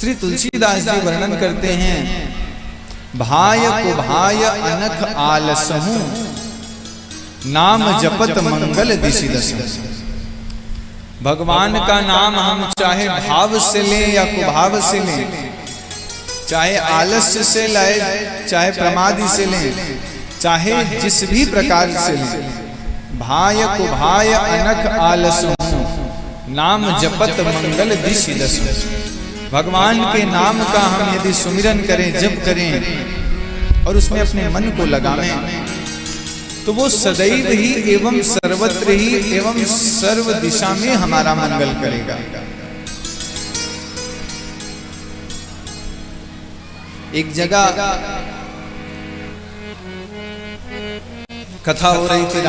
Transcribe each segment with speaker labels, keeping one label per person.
Speaker 1: श्री तुलसीदास जी वर्णन करते हैं, भाय को भाय अनख आलसहु, नाम जपत मंगल दिशि दसहु। भगवान का नाम हम चाहे भाव से लें या कुभाव से लें, चाहे आलस्य से लें, चाहे प्रमादी से लें, चाहे जिस भी प्रकार से लें, भाय को भाय अनख आलसहु, नाम जपत मंगल दिशि दसहु। भगवान के नाम का हम यदि सुमिरन करें, जप करें और उसमें अपने मन को लगावें, तो वो सदैव ही एवं सर्वत्र ही एवं सर्व दिशा में हमारा मंगल करेगा। एक जगह कथा हो रही थी,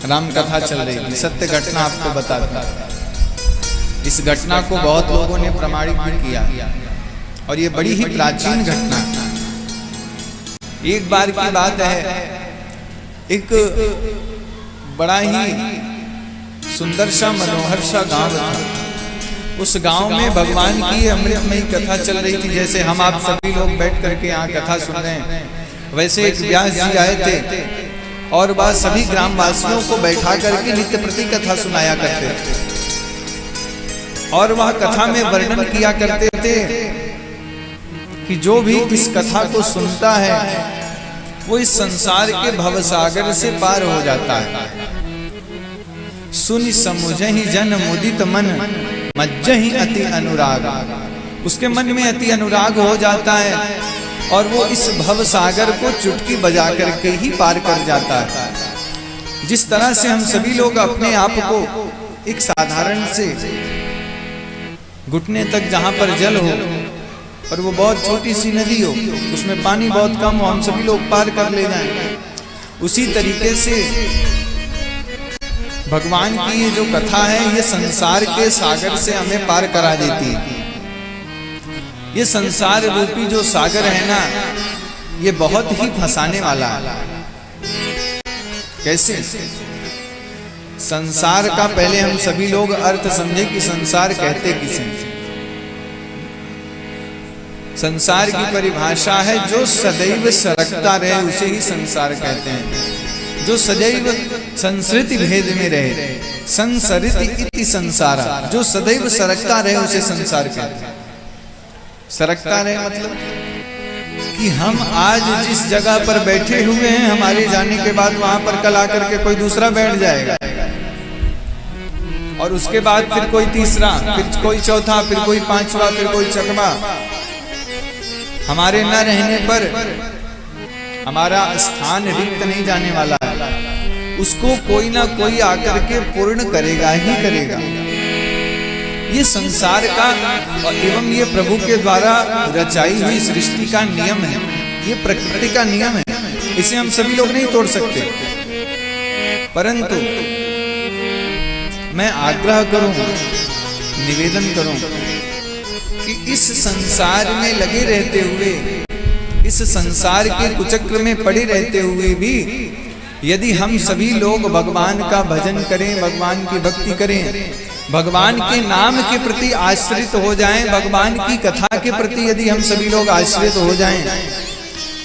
Speaker 1: राम कथा चल रही थी, सत्य घटना आपको बताता। इस घटना को बहुत लोगों ने प्रमाणित भी किया और ये बड़ी ही प्राचीन घटना। एक बार की बात है, एक बड़ा ही सुंदर सा मनोहर सा गांव था। उस गांव में भगवान की अमृतमयी कथा चल रही थी। जैसे हम आप सभी लोग बैठ करके यहाँ कथा सुन रहे हैं, वैसे एक व्यास जी आए थे और वह सभी ग्रामवासियों को बैठा करके नित्य प्रति कथा सुनाया करते थे। और वह कथा में वर्णन किया करते थे कि जो भी इस कथा को सुनता है वो इस संसार के भवसागर से पार हो जाता है। सुन समुझहि जन मुदित मन, मज्जहि अति अनुराग। उसके मन में अति अनुराग हो जाता है और वो इस भवसागर को चुटकी बजा करके ही पार कर जाता है। जिस तरह से हम सभी लोग अपने आप को एक साधारण से घुटने तक जहां पर जल हो और वो बहुत छोटी सी नदी हो, उसमें पानी बहुत कम हो, हम सभी लोग पार कर ले जाएं, उसी तरीके से भगवान की ये जो कथा है ये संसार के सागर से हमें पार करा देती है। ये संसार रूपी जो सागर है ना, ये बहुत ही फंसाने वाला है। कैसे? संसार का पहले हम सभी लोग अर्थ समझे कि संसार कहते किसे। संसार की परिभाषा है जो सदैव सरकता रहे उसे ही संसार कहते हैं। जो सदैव संसृति भेद में रहे, संसरिति इति संसारा, जो सदैव सरकता रहे उसे संसार कहते हैं। सरकता रहे मतलब कि हम आज जिस जगह पर बैठे हुए हैं, हमारे जाने के बाद वहां पर कल आकर के कोई दूसरा बैठ जाएगा और उसके बाद फिर कोई तीसरा, फिर कोई चौथा, फिर कोई पांचवा, फिर कोई छठवां। हमारे न रहने पर हमारा स्थान रिक्त नहीं जाने वाला है, उसको कोई ना कोई आकर के पूर्ण करेगा ही करेगा। ये संसार का और एवं ये प्रभु के द्वारा रचाई हुई सृष्टि का नियम है, ये प्रकृति का नियम है, इसे हम सभी लोग नहीं तोड़ सकते। परंतु मैं आग्रह करूं, निवेदन करूं कि इस संसार में लगे रहते हुए, इस संसार के कुचक्र में पड़े रहते हुए भी यदि हम सभी लोग भगवान का भजन करें, भगवान की भक्ति करें, भगवान के नाम के प्रति आश्रित हो जाएं, भगवान की कथा के प्रति यदि हम सभी लोग आश्रित हो जाएं,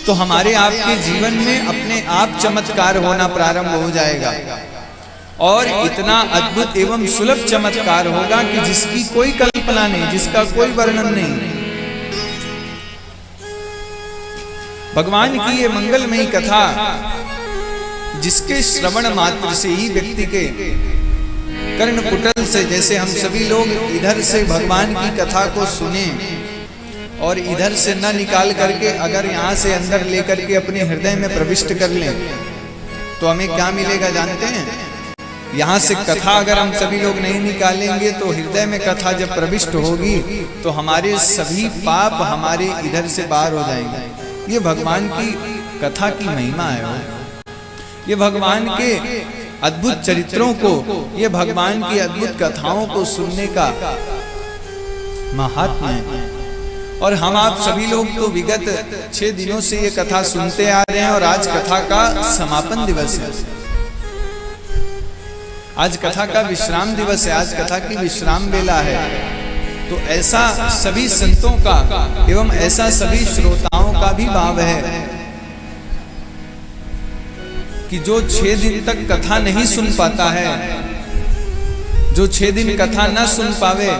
Speaker 1: तो हमारे आपके जीवन में अपने आप चमत्कार होना प्रारंभ हो जाएगा। और इतना अद्भुत एवं सुलभ चमत्कार होगा कि जिसकी कोई कल्पना नहीं, जिसका कोई वर्णन नहीं। भगवान की ये मंगलमयी कथा, जिसके श्रवण मात्र से ही व्यक्ति के कर्णकुटल से, जैसे हम सभी लोग इधर से भगवान की कथा को सुने और इधर से न निकाल करके अगर यहाँ से अंदर लेकर के अपने हृदय में प्रविष्ट कर लें, तो हमें क्या मिलेगा जानते हैं? यहाँ से कथा अगर हम सभी लोग नहीं निकालेंगे तो हृदय में कथा जब प्रविष्ट होगी तो हमारे सभी पाप हमारे इधर से बाहर हो जाएंगे। ये भगवान की कथा की महिमा है, ये भगवान के अद्भुत चरित्रों को, ये भगवान की अद्भुत कथाओं को सुनने का महात्म्य है। और हम आप सभी लोग तो विगत 6 दिनों से ये कथा सुनते आ रहे हैं और आज कथा का समापन दिवस है, आज कथा का विश्राम दिवस है, आज कथा की विश्राम बेला है। तो ऐसा सभी संतों का एवं ऐसा सभी श्रोताओं का भी भाव है कि जो 6 दिन तक कथा नहीं सुन पाता है, जो 6 दिन कथा न सुन पावे,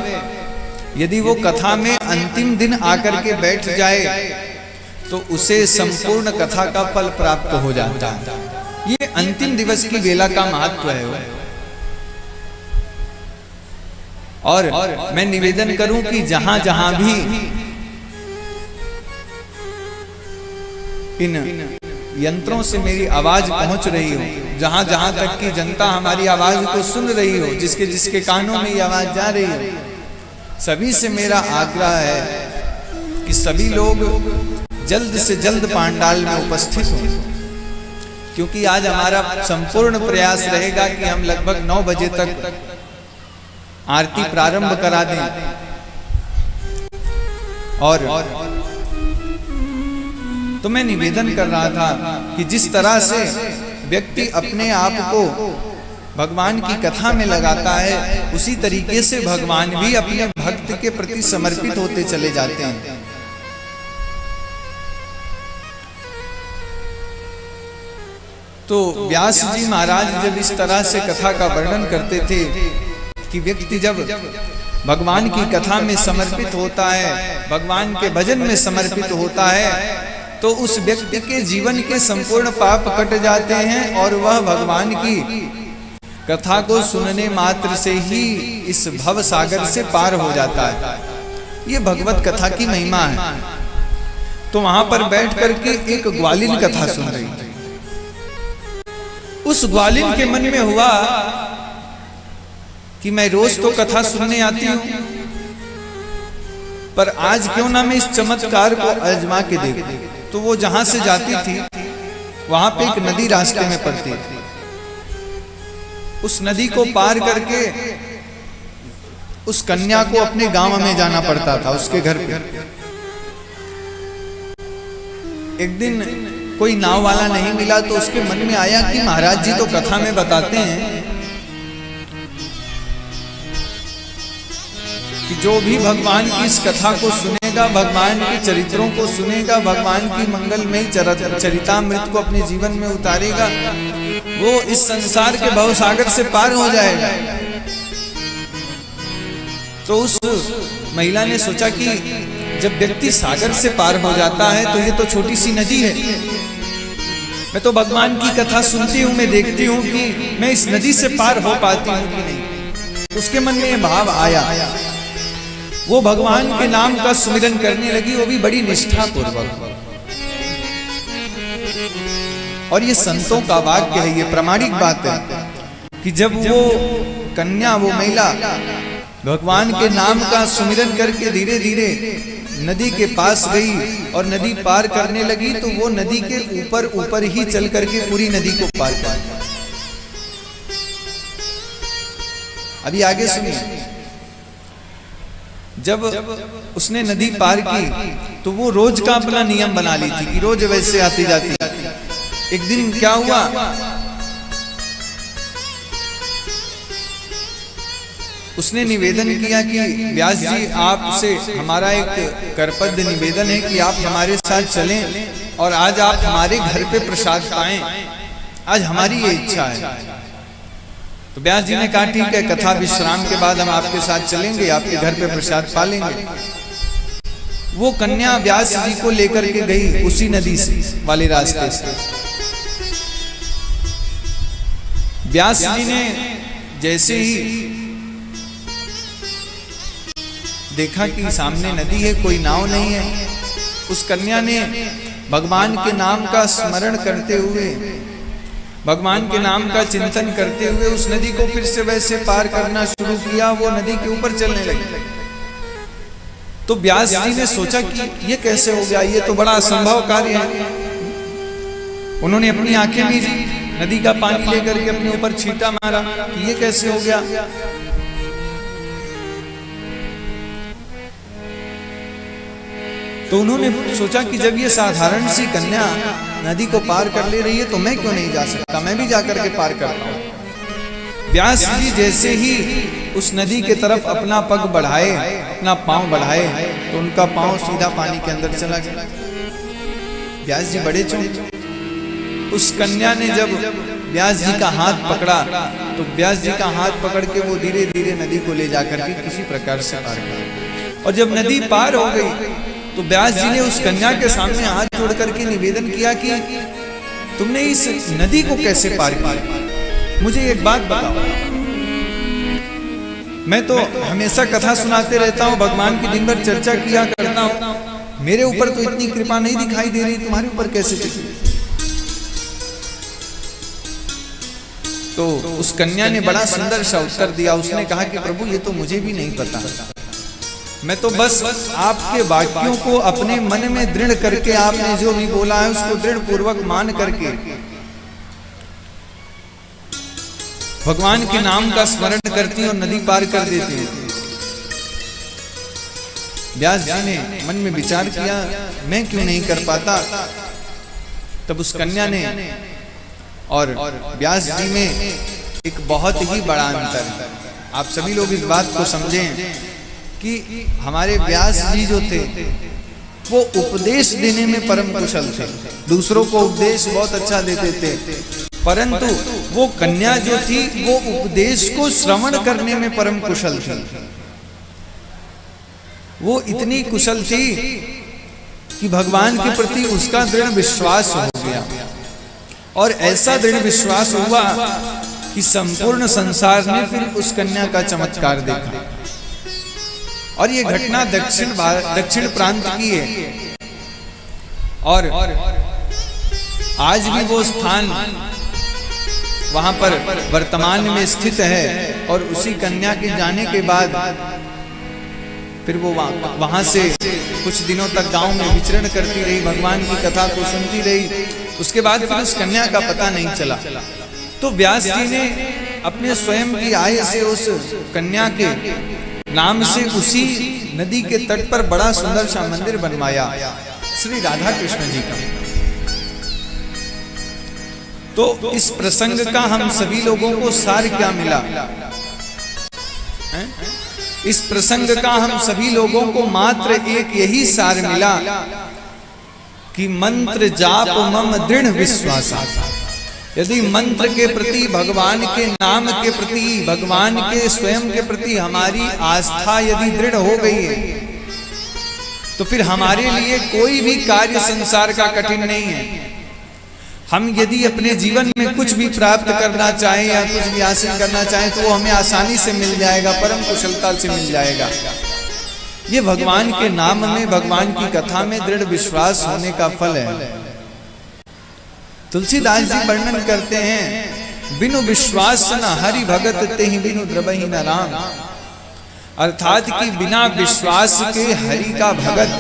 Speaker 1: यदि वो कथा में अंतिम दिन आकर के बैठ जाए तो उसे संपूर्ण कथा का फल प्राप्त हो जाता है। ये अंतिम दिवस की बेला का महत्व है। और मैं निवेदन करूं कि जहां जहां भी इन यंत्रों से मेरी आवाज पहुंच रही हो, जहां जहां तक की जनता हमारी आवाज को सुन रही हो, जिसके जिसके कानों में ये आवाज जा रही हो, सभी से मेरा आग्रह है कि सभी लोग जल्द से जल्द पांडाल में उपस्थित हों, क्योंकि आज हमारा संपूर्ण प्रयास रहेगा कि हम लगभग 9 बजे तक आरती प्रारंभ करा दें। और तो मैं निवेदन कर रहा था कि जिस तरह से व्यक्ति अपने आप को भगवान की कथा में लगाता है, उसी तरीके से भगवान भी अपने भक्त के प्रति समर्पित होते चले जाते हैं। तो व्यास जी महाराज जब इस तरह से कथा का वर्णन करते थे कि व्यक्ति जब भगवान की कथा में समर्पित होता है, भगवान के भजन में समर्पित होता है, तो उस व्यक्ति के जीवन के संपूर्ण पाप कट जाते हैं और वह भगवान की कथा को सुनने मात्र से ही इस भव सागर से पार हो जाता है। ये भगवत कथा की महिमा है। तो वहां पर बैठ करके एक ग्वालिन कथा सुन रही थी। उस ग्वालिन के मन में हुआ कि मैं रोज तो कथा सुनने आती हूं, पर आज क्यों ना मैं इस चमत्कार को आजमा के देखूं। तो वो जहां से जाती थी वहां पे एक नदी रास्ते में पड़ती थी। उस नदी को पार करके उस कन्या को अपने गांव में जाना पड़ता था, उसके घर पे। एक दिन कोई नाव वाला नहीं मिला तो उसके मन में आया कि महाराज जी तो कथा में बताते हैं कि जो भी भगवान की इस कथा को सुनेगा, भगवान के चरित्रों को सुनेगा, भगवान की मंगलमयी चरितामृत को अपने जीवन में उतारेगा, वो इस संसार के भवसागर से पार हो जाएगा। तो उस महिला ने सोचा कि जब व्यक्ति सागर से पार हो जाता है तो ये तो छोटी सी नदी है, मैं तो भगवान की कथा सुनती हूँ, मैं देखती हूँ कि मैं इस नदी से पार हो पाती हूँ कि नहीं। उसके मन में ये भाव आया, वो भगवान के नाम का सुमिरन करने लगी, वो भी बड़ी निष्ठा पूर्वक। और ये संतों का वाक्य है, ये प्रामाणिक बात है कि जब वो कन्या, वो महिला भगवान के नाम का सुमिरन करके धीरे धीरे नदी के पास गई और नदी पार करने लगी, तो वो नदी के ऊपर ऊपर ही चल करके पूरी नदी को पार कर। अभी आगे सुनिए। जब उसने नदी पार की तो वो रोज का अपना नियम बना ली थी कि रोज वैसे आती जाती। एक दिन क्या हुआ, उसने निवेदन किया कि व्यास जी आपसे हमारा एक करपद्य निवेदन है कि आप हमारे साथ चलें और आज आप हमारे घर पे प्रसाद पाएं, आज हमारी ये इच्छा है। तो व्यास जी ने कहा ठीक है, कथा विश्राम के बाद हम आपके साथ चलेंगे, आपके घर पे प्रसाद पा लेंगे। वो कन्या व्यास जी को लेकर के गई उसी नदी से वाले रास्ते से। व्यास जी ने जैसे ही देखा कि सामने नदी है, कोई नाव नहीं है, उस कन्या ने भगवान के नाम का स्मरण करते हुए, भगवान के नाम का चिंतन करते हुए उस नदी को फिर से वैसे पार करना शुरू किया। वो नदी के ऊपर चलने लगी। तो व्यास जी ने सोचा कि ये कैसे हो गया, ये तो बड़ा असंभव कार्य है। उन्होंने अपनी आंखें मीची, नदी का पानी लेकर के अपने ऊपर छींटा मारा कि ये कैसे हो गया। तो उन्होंने सोचा कि जब ये साधारण सी कन्या नदी को पार कर ले रही है तो मैं क्यों नहीं जा सकता, मैं भी जाकर के पार करता हूं। व्यास जी जैसे ही उस नदी के तरफ अपना पग बढ़ाए अपना पांव बढ़ाए तो उनका पांव सीधा पानी के अंदर चला गया। व्यास जी बड़े चौंके। उस कन्या ने जब व्यास जी का हाथ पकड़ा तो व्यास जी का हाथ पकड़ के वो धीरे धीरे नदी को ले जाकर के किसी प्रकार से पार किया। और जब नदी पार हो गई तो व्यास जी ने उस कन्या के सामने हाथ जोड़ करके निवेदन किया कि तुमने इस नदी को कैसे पार किया, मुझे एक बात बताओ। मैं तो हमेशा कथा सुनाते रहता हूँ, भगवान की दिन भर चर्चा किया करता हूँ, मेरे ऊपर तो इतनी कृपा नहीं दिखाई दे रही, तुम्हारे ऊपर कैसे दिखी? तो उस कन्या ने बड़ा सुंदर सा उत्तर दिया। उसने कहा कि प्रभु ये तो मुझे भी नहीं पता, मैं तो बस आपके वाक्यों को अपने मन में दृढ़ करके आपने जो भी बोला है उसको दृढ़ पूर्वक मान करके भगवान के नाम का स्मरण करती और नदी पार कर देती है। व्यास जी ने मन में विचार किया, मैं क्यों नहीं कर पाता? तब उस कन्या ने और व्यास जी में एक बहुत ही बड़ा अंतर है। आप सभी लोग इस बात को समझें कि हमारे व्यास जी जो थे वो उपदेश देने में परम कुशल थे, दूसरों को उपदेश बहुत अच्छा देते थे, परंतु वो कन्या जो थी वो उपदेश को श्रवण करने में परम कुशल थी। वो इतनी कुशल थी कि भगवान के प्रति उसका दृढ़ विश्वास हो गया और ऐसा दृढ़ विश्वास हुआ कि संपूर्ण संसार ने फिर उस कन्या का चमत्कार देखा। और ये घटना दक्षिण प्रांत की है और आज भी वो स्थान वहां पर वर्तमान में स्थित है। और उसी कन्या के जाने के बाद फिर वो वहां से कुछ दिनों तक गांव में विचरण करती रही, भगवान की कथा को सुनती रही। उसके बाद फिर उस कन्या का पता नहीं चला। तो व्यास जी ने अपने स्वयं की आय से उस कन्या के नाम से उसी नदी के तट पर बड़ा सुंदर सा मंदिर बनवाया श्री राधा कृष्ण जी का। तो इस प्रसंग का हम सभी लोगों को सार क्या मिला? इस प्रसंग का हम सभी लोगों को मात्र एक यही सार मिला कि मंत्र जाप मम दृढ़ विश्वास। यदि मंत्र के प्रति, भगवान के नाम के प्रति, भगवान के स्वयं के प्रति हमारी आस्था यदि दृढ़ हो गई है तो फिर हमारे लिए कोई भी कार्य संसार का कठिन नहीं है। हम यदि अपने जीवन में कुछ भी प्राप्त करना चाहें या कुछ भी हासिल करना चाहें तो वो हमें आसानी से मिल जाएगा, परम कुशलता से मिल जाएगा। ये भगवान के नाम में, भगवान की कथा में दृढ़ विश्वास होने का फल है। तुलसीदास जी वर्णन करते हैं, बिनु विश्वास न हरि भगत तेहि बिनु द्रवहि न राम। अर्थात कि बिना विश्वास के हरि का भगत,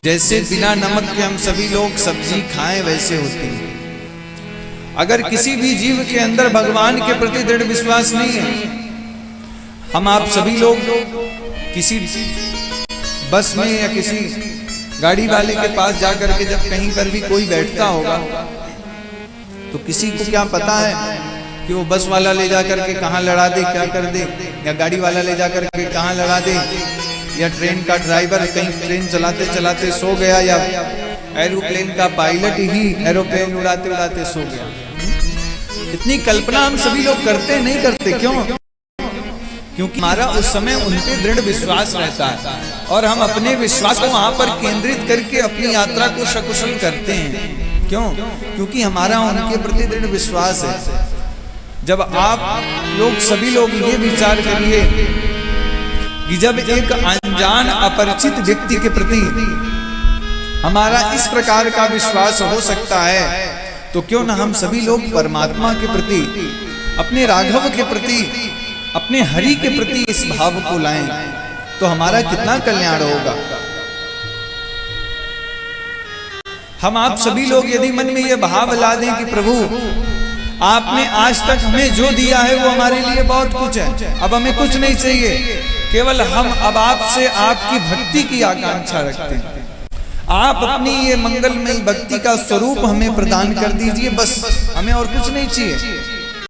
Speaker 1: जैसे बिना नमक के हम सभी लोग सब्जी खाएं वैसे होती है। अगर किसी भी जीव के अंदर भगवान के प्रति दृढ़ विश्वास नहीं है, हम आप सभी लोग किसी बस में या किसी गाड़ी वाले के पास जाकर के जब कहीं पर भी कोई बैठता होगा तो किसी को क्या पता है कि वो बस वाला ले जाकर के कहाँ लड़ा दे, क्या कर दे, या गाड़ी वाला ले जाकर के कहाँ लड़ा दे, या ट्रेन का ड्राइवर कहीं ट्रेन चलाते चलाते सो गया, या एरोप्लेन का पायलट ही एरोप्लेन उड़ाते उड़ाते सो गया। इतनी कल्पना हम सभी लोग करते नहीं करते, क्यों? क्योंकि हमारा उस समय उन पे दृढ़ विश्वास रहता है और हम अपने विश्वास को वहां पर केंद्रित करके अपनी यात्रा को सकुशल करते हैं। क्यों? क्योंकि हमारा उनके प्रति दृढ़ विश्वास है। जब आप लोग सभी लोग ये विचार करिए कि जब एक अनजान अपरिचित व्यक्ति के प्रति हमारा इस प्रकार का विश्वास हो सकता है तो क्यों न हम सभी लोग परमात्मा के प्रति, अपने राघव के प्रति, अपने हरि के प्रति इस भाव को लाएं तो हमारा कितना कल्याण होगा। हम आप सभी लोग यदि मन में यह भाव ला दें कि प्रभु आपने आज तक हमें जो दिया है वो हमारे लिए बहुत कुछ है, अब हमें कुछ नहीं चाहिए, केवल हम अब आपसे आपकी भक्ति की आकांक्षा रखते हैं। आप अपनी ये मंगलमयी भक्ति का स्वरूप हमें प्रदान कर दीजिए, बस हमें और कुछ नहीं चाहिए।